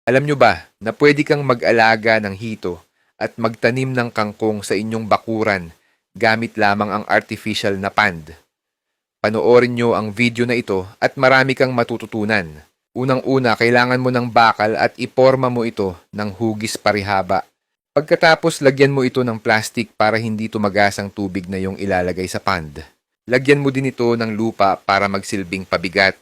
Alam nyo ba na pwede kang mag-alaga ng hito at magtanim ng kangkong sa inyong bakuran gamit lamang ang artificial na pond? Panoorin nyo ang video na ito at marami kang matututunan. Unang-una, kailangan mo ng bakal at iporma mo ito ng hugis parihaba. Pagkatapos, lagyan mo ito ng plastic para hindi tumagas ang tubig na iyong ilalagay sa pond. Lagyan mo din ito ng lupa para magsilbing pabigat.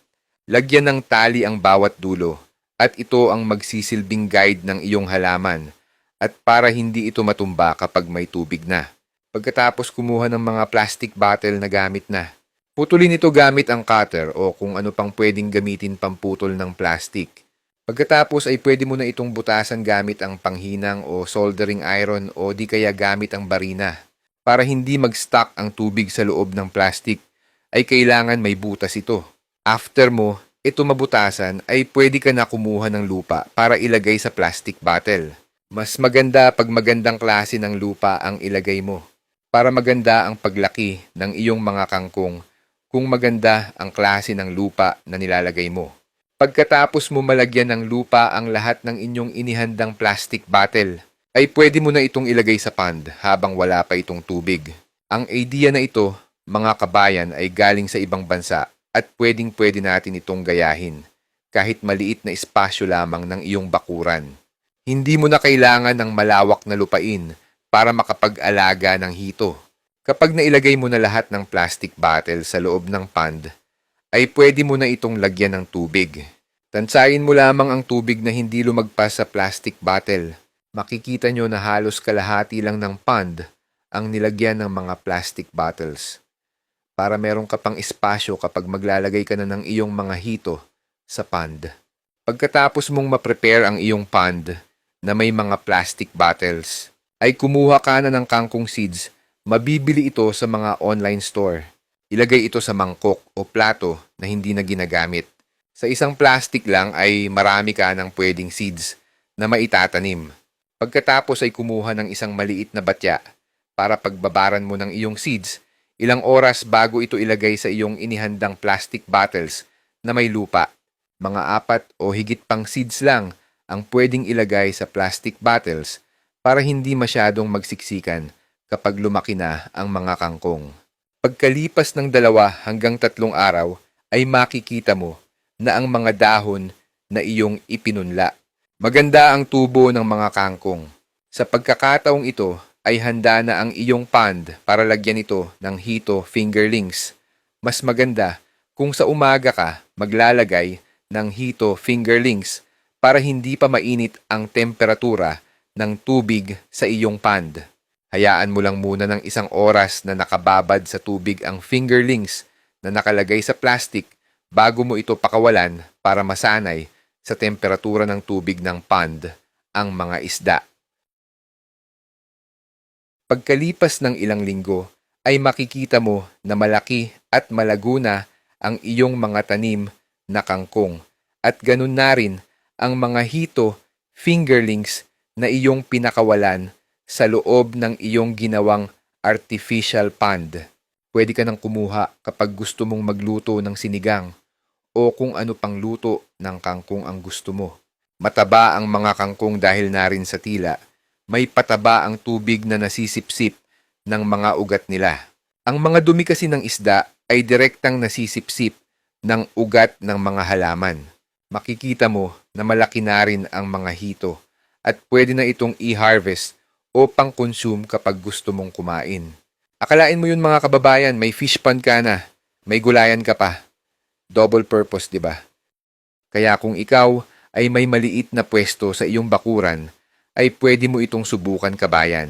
Lagyan ng tali ang bawat dulo at ito ang magsisilbing guide ng iyong halaman at para hindi ito matumba kapag may tubig na. Pagkatapos kumuha ng mga plastic bottle na gamit na. Putulin ito gamit ang cutter o kung ano pang pwedeng gamitin pamputol ng plastic. Pagkatapos ay pwede mo na itong butasan gamit ang panghinang o soldering iron o di kaya gamit ang barina. Para hindi mag-stuck ang tubig sa loob ng plastic, ay kailangan may butas ito. After mo, ito mabutasan ay pwede ka na kumuha ng lupa para ilagay sa plastic bottle. Mas maganda pag magandang klase ng lupa ang ilagay mo. Para maganda ang paglaki ng iyong mga kangkong kung maganda ang klase ng lupa na nilalagay mo. Pagkatapos mo malagyan ng lupa ang lahat ng inyong inihandang plastic bottle, ay pwede mo na itong ilagay sa pond habang wala pa itong tubig. Ang idea na ito, mga kabayan, ay galing sa ibang bansa at pwedeng-pwede natin itong gayahin kahit maliit na espasyo lamang ng iyong bakuran. Hindi mo na kailangan ng malawak na lupain para makapag-alaga ng hito. Kapag nailagay mo na lahat ng plastic bottle sa loob ng pond, ay pwede mo na itong lagyan ng tubig. Tansayin mo lamang ang tubig na hindi lumagpas sa plastic bottle. Makikita nyo na halos kalahati lang ng pond ang nilagyan ng mga plastic bottles. Para meron ka pang espasyo kapag maglalagay ka na ng iyong mga hito sa pond. Pagkatapos mong ma-prepare ang iyong pond na may mga plastic bottles, ay kumuha ka na ng kangkong seeds. Mabibili ito sa mga online store. Ilagay ito sa mangkok o plato na hindi na ginagamit. Sa isang plastic lang ay marami ka ng pwedeng seeds na maitatanim. Pagkatapos ay kumuha ng isang maliit na batya para pagbabaran mo ng iyong seeds, ilang oras bago ito ilagay sa iyong inihandang plastic bottles na may lupa. Mga 4 o higit pang seeds lang ang pwedeng ilagay sa plastic bottles para hindi masyadong magsiksikan kapag lumaki na ang mga kangkong. Pagkalipas ng 2 hanggang 3 araw, ay makikita mo na ang mga dahon na iyong ipinunla. Maganda ang tubo ng mga kangkong. Sa pagkakataong ito, ay handa na ang iyong pond para lagyan ito ng hito fingerlings. Mas maganda kung sa umaga ka maglalagay ng hito fingerlings para hindi pa mainit ang temperatura ng tubig sa iyong pond. Hayaan mo lang muna ng 1 oras na nakababad sa tubig ang fingerlings na nakalagay sa plastic bago mo ito pakawalan para masanay sa temperatura ng tubig ng pond ang mga isda. Pagkalipas ng ilang linggo, ay makikita mo na malaki at malago na ang iyong mga tanim na kangkong at ganun na rin ang mga hito fingerlings na iyong pinakawalan sa loob ng iyong ginawang artificial pond. Pwede ka nang kumuha kapag gusto mong magluto ng sinigang o kung ano pang luto ng kangkong ang gusto mo. Mataba ang mga kangkong dahil na rin sa tila. May pataba ang tubig na nasisipsip ng mga ugat nila. Ang mga dumi kasi ng isda ay direktang nasisipsip ng ugat ng mga halaman. Makikita mo na malaki na rin ang mga hito at pwede na itong i-harvest o pang-consume kapag gusto mong kumain. Akalain mo yun mga kababayan, may fish pond ka na, may gulayan ka pa. Double purpose, di ba? Kaya kung ikaw ay may maliit na pwesto sa iyong bakuran, ay pwede mo itong subukan kabayan.